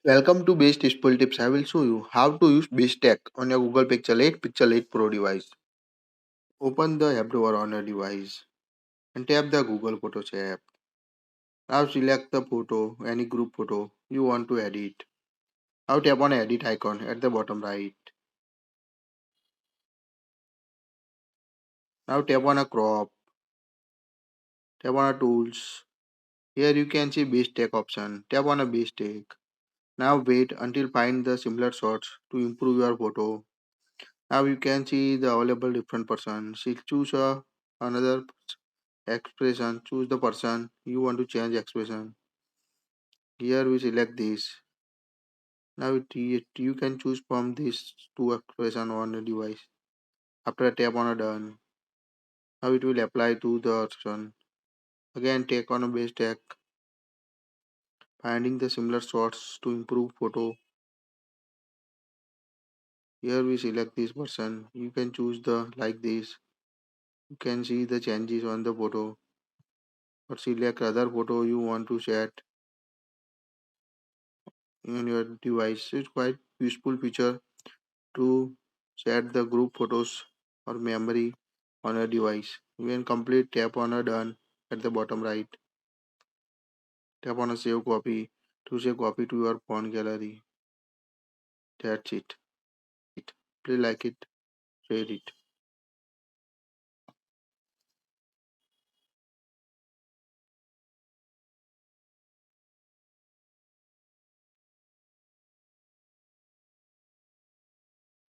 Welcome to Bestuseful Tips. I will show you how to use Best Tech on your Google Pixel 8 Pro device. Open the app drawer on your device and tap the Google Photos app. Now select the photo, any group photo you want to edit. Now tap on edit icon at the bottom right. Now tap on a crop. Tap on a tools. Here you can see Best Tech option. Tap on a Best Tech. Now wait until find the similar shots to improve your photo. Now you can see the available different person. Choose another expression. Choose the person you want to change expression. Here we select this. Now you can choose from these two expression on the device. After a tap on a done, now it will apply to the option. Again take on a base tag, finding the similar shots to improve photo. Here we select this person. You can choose the like this. You can see the changes on the photo or select other photo you want to set in your device. It's quite useful feature to set the group photos or memory on a device. When complete, tap on a done at the bottom right. Tap on a save copy to save copy to your phone gallery. That's it. Please like it, share it.